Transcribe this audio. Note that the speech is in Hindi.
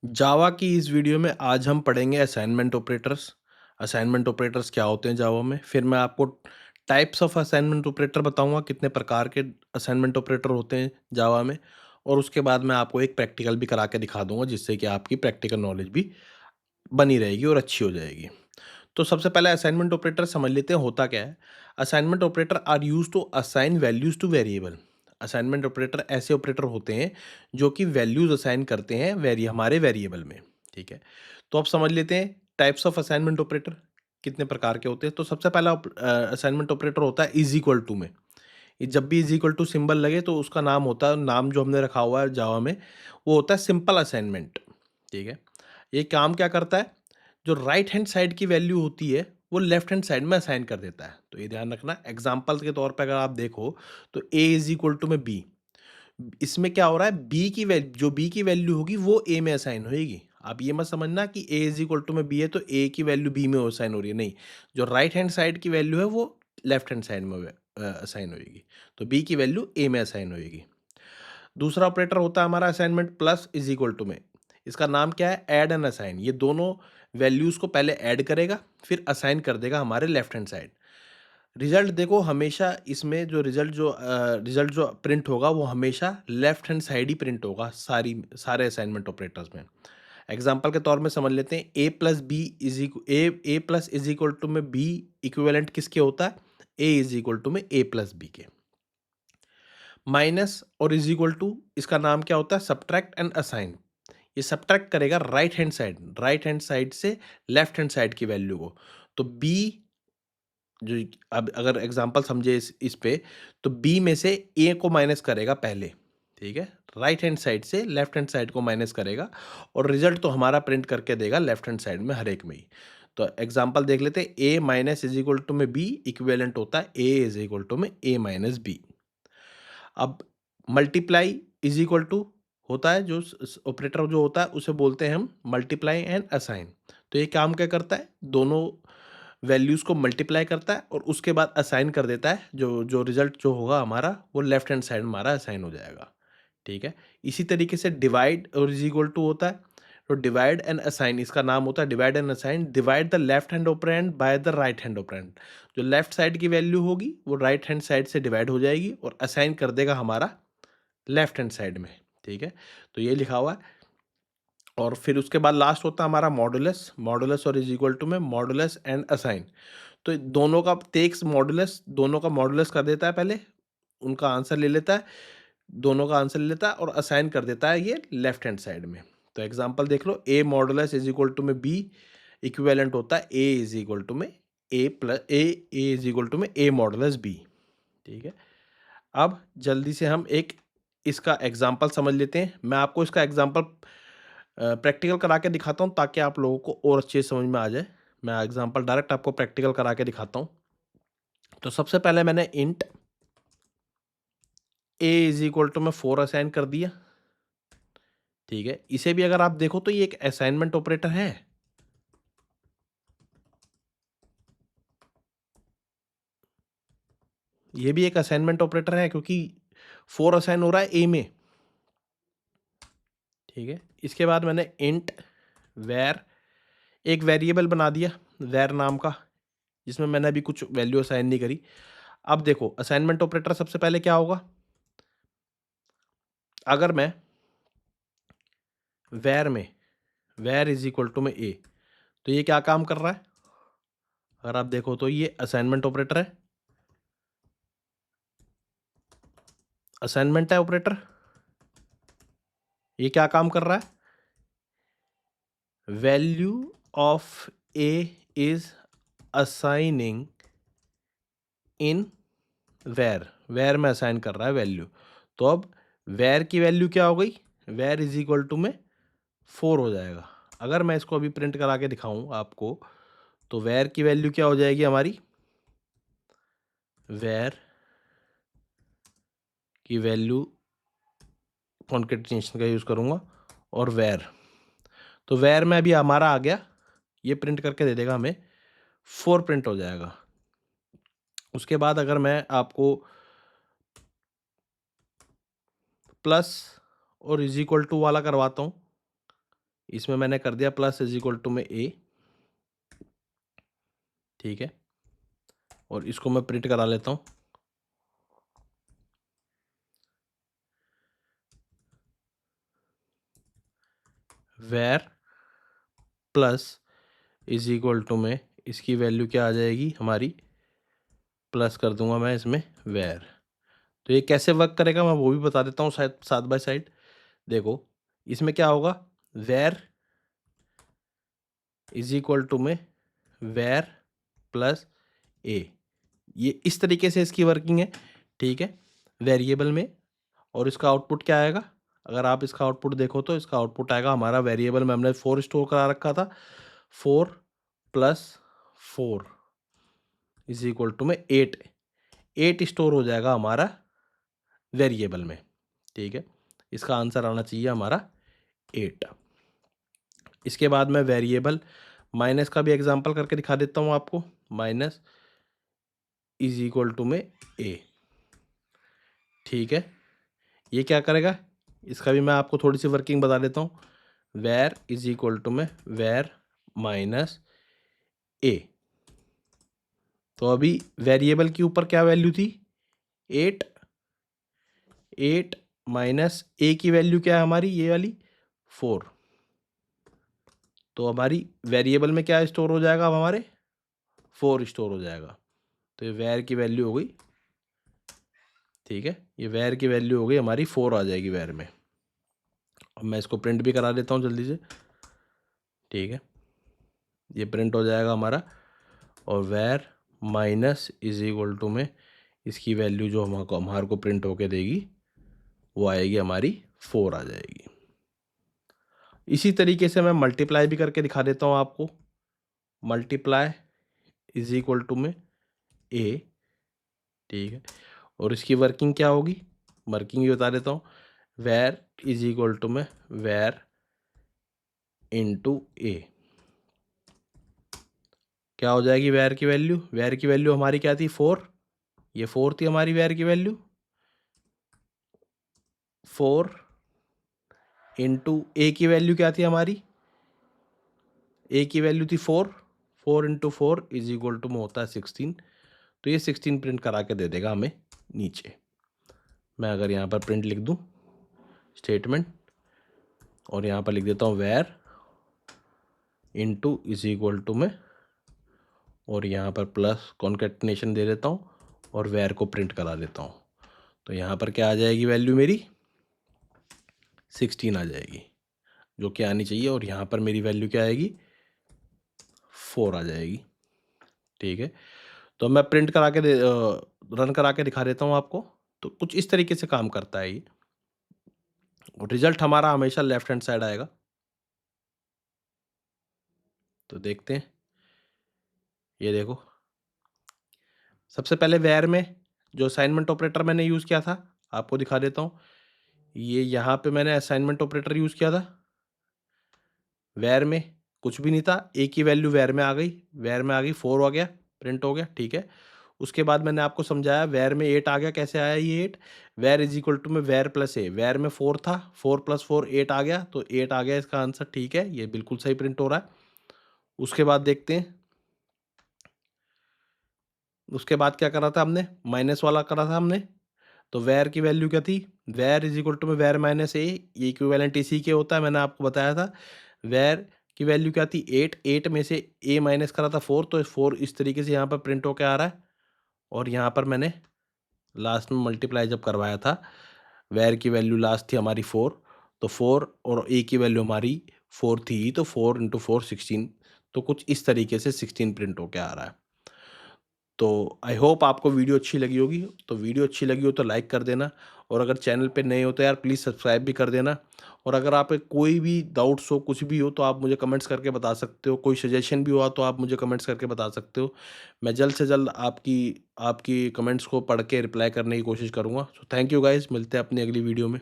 जावा की इस वीडियो में आज हम पढ़ेंगे असाइनमेंट ऑपरेटर्स। असाइनमेंट ऑपरेटर्स क्या होते हैं जावा में। फिर मैं आपको टाइप्स ऑफ असाइनमेंट ऑपरेटर बताऊंगा, कितने प्रकार के असाइनमेंट ऑपरेटर होते हैं जावा में। और उसके बाद मैं आपको एक प्रैक्टिकल भी करा के दिखा दूंगा, जिससे कि आपकी प्रैक्टिकल नॉलेज भी बनी रहेगी और अच्छी हो जाएगी। तो सबसे पहले असाइनमेंट ऑपरेटर समझ लेते हैं होता क्या है। Assignment operator are use to assign values to variable. Assignment operator ऐसे ऑपरेटर होते हैं जो कि वैल्यूज असाइन करते हैं हमारे वेरिएबल में। ठीक है, तो अब समझ लेते हैं टाइप्स ऑफ असाइनमेंट ऑपरेटर कितने प्रकार के होते हैं। तो सबसे पहला असाइनमेंट ऑपरेटर होता है इज इक्वल टू में। ये जब भी इज इक्वल टू सिंबल लगे तो उसका नाम होता है, नाम जो हमने रखा हुआ है जावा में, वो होता है सिंपल असाइनमेंट। ठीक है, ये काम क्या करता है, जो राइट हैंड साइड की वैल्यू होती है वो लेफ्ट हैंड साइड में असाइन कर देता है। तो ये ध्यान रखना, एग्जाम्पल के तौर पर अगर आप देखो तो ए इज इक्वल टू में बी। इसमें क्या हो रहा है, बी की वैल्यू, जो बी की वैल्यू होगी वो ए में असाइन होगी। आप ये मत समझना कि ए इज इक्वल टू में बी है तो ए की वैल्यू बी में असाइन हो रही है, नहीं। जो राइट हैंड साइड की वैल्यू है वो लेफ्ट हैंड साइड में असाइन होगी। तो बी की वैल्यू ए में असाइन होगी। दूसरा ऑपरेटर होता है हमारा assignment plus is equal to में। इसका नाम क्या है, ऐड एंड असाइन। ये दोनों वैल्यूज को पहले ऐड करेगा फिर असाइन कर देगा हमारे लेफ्ट हैंड साइड। रिजल्ट देखो, हमेशा इसमें जो रिजल्ट जो प्रिंट होगा वो हमेशा लेफ्ट हैंड साइड ही प्रिंट होगा सारे असाइनमेंट ऑपरेटर्स में। एग्जाम्पल के तौर में समझ लेते हैं, ए प्लस इज इक्वल टू में बी इक्विवेलेंट किसके होता है, ए इज इक्वल टू में ए प्लस बी के। माइनस और इज इक्वल टू, इसका नाम क्या होता है, सब्ट्रैक्ट एंड असाइन। ये सब्ट्रैक्ट करेगा राइट हैंड साइड से लेफ्ट हैंड साइड की वैल्यू को। तो बी, जो अब अगर एग्जांपल समझे इस पे, तो बी में से ए को माइनस करेगा पहले। ठीक है, राइट हैंड साइड से लेफ्ट हैंड साइड को माइनस करेगा और रिजल्ट तो हमारा प्रिंट करके देगा लेफ्ट हैंड साइड में हर एक में ही। तो एग्जांपल देख लेते हैं, ए माइनस इज इक्वल टू में बी इक्विवेलेंट होता है ए इज इक्वल टू में ए माइनस बी। अब मल्टीप्लाई इज इक्वल टू होता है, जो ऑपरेटर जो होता है उसे बोलते हैं हम मल्टीप्लाई एंड असाइन। तो ये काम क्या करता है, दोनों वैल्यूज़ को मल्टीप्लाई करता है और उसके बाद असाइन कर देता है। जो जो रिजल्ट जो होगा हमारा वो लेफ्ट हैंड साइड में हमारा असाइन हो जाएगा। ठीक है, इसी तरीके से डिवाइड और इज इक्वल टू होता है। तो डिवाइड एंड असाइन, इसका नाम होता है divide and assign. Divide the left hand operand by the right hand operand. जो लेफ्ट साइड की वैल्यू होगी वो राइट हैंड साइड से डिवाइड हो जाएगी और असाइन कर देगा हमारा लेफ्ट हैंड साइड में। ठीक है, तो ये लिखा हुआ है। और फिर उसके बाद लास्ट होता है हमारा मॉडुलस। मॉडुलस और इज इक्वल टू में मॉडुलस एंड असाइन। तो दोनों का टेक्स मॉडुलस, दोनों का मॉडुलस कर देता है पहले, उनका आंसर ले लेता है, दोनों का आंसर ले लेता है और असाइन कर देता है ये लेफ्ट हैंड साइड में। तो एग्जांपल देख लो, ए मॉडुलस इज इक्वल टू में बी इक्विवेलेंट होता है ए इज इक्वल टू में ए इज इक्वल टू में ए मॉडुलस बी। ठीक है, अब जल्दी से हम एक इसका एग्जांपल समझ लेते हैं। मैं आपको इसका एग्जांपल प्रैक्टिकल करा के दिखाता हूँ ताकि आप लोगों को और अच्छे से समझ में आ जाए। मैं एग्जांपल डायरेक्ट आपको प्रैक्टिकल करा के दिखाता हूँ। तो सबसे पहले मैंने int a is equal to में 4 असाइन कर दिया। ठीक है, इसे भी अगर आप देखो तो ये एक असाइनमेंट ऑपरेटर है। ये भी एक असाइनमेंट ऑपरेटर है क्योंकि 4 असाइन हो रहा है ए में। ठीक है, इसके बाद मैंने इंट वेर एक वेरिएबल बना दिया वेर नाम का, जिसमें मैंने अभी कुछ वैल्यू असाइन नहीं करी। अब देखो असाइनमेंट ऑपरेटर सबसे पहले क्या होगा, अगर मैं वेर में वेर इज इक्वल टू में ए, तो ये क्या काम कर रहा है, अगर आप देखो तो ये असाइनमेंट ऑपरेटर है, असाइनमेंट है ऑपरेटर। ये क्या काम कर रहा है, value of a is assigning in var, var में असाइन कर रहा है वैल्यू। तो अब वेर की वैल्यू क्या हो गई, वेर इज इक्वल टू में 4 हो जाएगा। अगर मैं इसको अभी प्रिंट करा के दिखाऊं आपको, तो वेर की वैल्यू क्या हो जाएगी हमारी, वेर की वैल्यू कॉन्केटिनेशन का यूज़ करूँगा और वेर, तो वेर में अभी हमारा आ गया, ये प्रिंट करके दे देगा हमें, 4 प्रिंट हो जाएगा। उसके बाद अगर मैं आपको प्लस और इज इक्वल टू वाला करवाता हूँ, इसमें मैंने कर दिया प्लस इज इक्वल टू में ए, ठीक है, और इसको मैं प्रिंट करा लेता हूँ। Var plus is equal to में इसकी वैल्यू क्या आ जाएगी हमारी, प्लस कर दूंगा मैं इसमें वेर। तो ये कैसे वर्क करेगा मैं वो भी बता देता हूँ शायद साइड बाय साइड। देखो इसमें क्या होगा, वेर इज इक्वल टू में वेर प्लस ए, ये इस तरीके से इसकी वर्किंग है, ठीक है, वेरिएबल में। और इसका आउटपुट क्या आएगा, अगर आप इसका आउटपुट देखो तो इसका आउटपुट आएगा हमारा, वेरिएबल में हमने 4 स्टोर करा रखा था, 4 प्लस 4 इज इक्वल टू में 8, 8 स्टोर हो जाएगा हमारा वेरिएबल में, ठीक है। इसका आंसर आना चाहिए हमारा 8। इसके बाद मैं वेरिएबल माइनस का भी एग्जांपल करके दिखा देता हूँ आपको। माइनस इज इक्वल टू में ए, ठीक है। ये क्या करेगा, इसका भी मैं आपको थोड़ी सी वर्किंग बता देता हूँ। वेर इज इक्वल टू में वेर माइनस ए, तो अभी वेरिएबल के ऊपर क्या वैल्यू थी 8, 8 माइनस ए की वैल्यू क्या है हमारी ये वाली 4, तो हमारी वेरिएबल में क्या स्टोर हो जाएगा, अब हमारे 4 स्टोर हो जाएगा। तो ये वेर की वैल्यू हो गई, ठीक है, ये वेर की वैल्यू हो गई हमारी 4 आ जाएगी वेर में। अब मैं इसको प्रिंट भी करा देता हूँ जल्दी से, ठीक है, ये प्रिंट हो जाएगा हमारा। और var minus is equal to में इसकी वैल्यू जो हमारे को प्रिंट होके देगी वो आएगी हमारी 4 आ जाएगी। इसी तरीके से मैं मल्टीप्लाई भी करके दिखा देता हूँ आपको। मल्टीप्लाई इज इक्वल टू में ए, ठीक है, और इसकी वर्किंग क्या होगी, वर्किंग ये बता देता हूँ। वेर इज इक्वल टू में वेर इंटू ए, क्या हो जाएगी वेर की वैल्यू, वेर की वैल्यू हमारी क्या थी 4, ये 4 थी हमारी वेर की वैल्यू, 4 इंटू ए की वैल्यू क्या थी हमारी, ए की वैल्यू थी 4, 4 इंटू 4 इज इक्वल टू में होता है 16, तो ये 16 प्रिंट करा के दे देगा हमें नीचे। मैं अगर यहाँ पर प्रिंट लिख दूँ स्टेटमेंट और यहाँ पर लिख देता हूँ var into is equal to में, और यहाँ पर प्लस कॉन्केटिनेशन दे देता हूँ और वेर को प्रिंट करा देता हूँ, तो यहाँ पर क्या आ जाएगी वैल्यू मेरी 16 आ जाएगी जो कि आनी चाहिए, और यहाँ पर मेरी वैल्यू क्या आएगी 4 आ जाएगी, ठीक है। तो मैं प्रिंट करा के रन करा के दिखा देता हूँ आपको। तो कुछ इस तरीके से काम करता है ये, और रिजल्ट हमारा हमेशा लेफ्ट हैंड साइड आएगा। तो देखते हैं, ये देखो सबसे पहले वेर में जो असाइनमेंट ऑपरेटर मैंने यूज़ किया था आपको दिखा देता हूँ। ये यहाँ पे मैंने असाइनमेंट ऑपरेटर यूज़ किया था, वेर में कुछ भी नहीं था, ए की वैल्यू वेर में आ गई, वेर में आ गई 4 हो गया, प्रिंट हो गया, ठीक है। उसके बाद मैंने आपको समझाया वेर में 8 आ गया, कैसे आया ये 8, वेर इज इक्वल टू में वेर प्लस ए, वेर में 4 था, 4 प्लस 4 8 आ गया, तो 8 आ गया इसका आंसर, ठीक है, ये बिल्कुल सही प्रिंट हो रहा है। उसके बाद देखते हैं, उसके बाद क्या करा था हमने, माइनस वाला करा था हमने। तो वेर की वैल्यू क्या थी, वेर इज इक्वल टू में वेर माइनस ए, ये इक्विवेलेंट इसी के होता है, मैंने आपको बताया था। वेर की वैल्यू क्या थी 8, 8 में से ए माइनस करा था 4, तो 4 इस तरीके से यहाँ पर प्रिंट होके आ रहा है। और यहाँ पर मैंने लास्ट में मल्टीप्लाई जब करवाया था, वेर की वैल्यू लास्ट थी हमारी 4, तो 4 और ए की वैल्यू हमारी 4 थी, तो 4 इंटू 4 16, तो कुछ इस तरीके से 16 प्रिंट होके आ रहा है। तो आई होप आपको वीडियो अच्छी लगी होगी, तो वीडियो अच्छी लगी हो तो लाइक कर देना, और अगर चैनल पे नए हो तो यार प्लीज़ सब्सक्राइब भी कर देना। और अगर आप कोई भी डाउट्स हो, कुछ भी हो, तो आप मुझे कमेंट्स करके बता सकते हो, कोई सजेशन भी हुआ तो आप मुझे कमेंट्स करके बता सकते हो। मैं जल्द से जल्द आपकी आपकी कमेंट्स को पढ़ के रिप्लाई करने की कोशिश करूँगा। सो थैंक यू गाइज़, मिलते हैं अपनी अगली वीडियो में।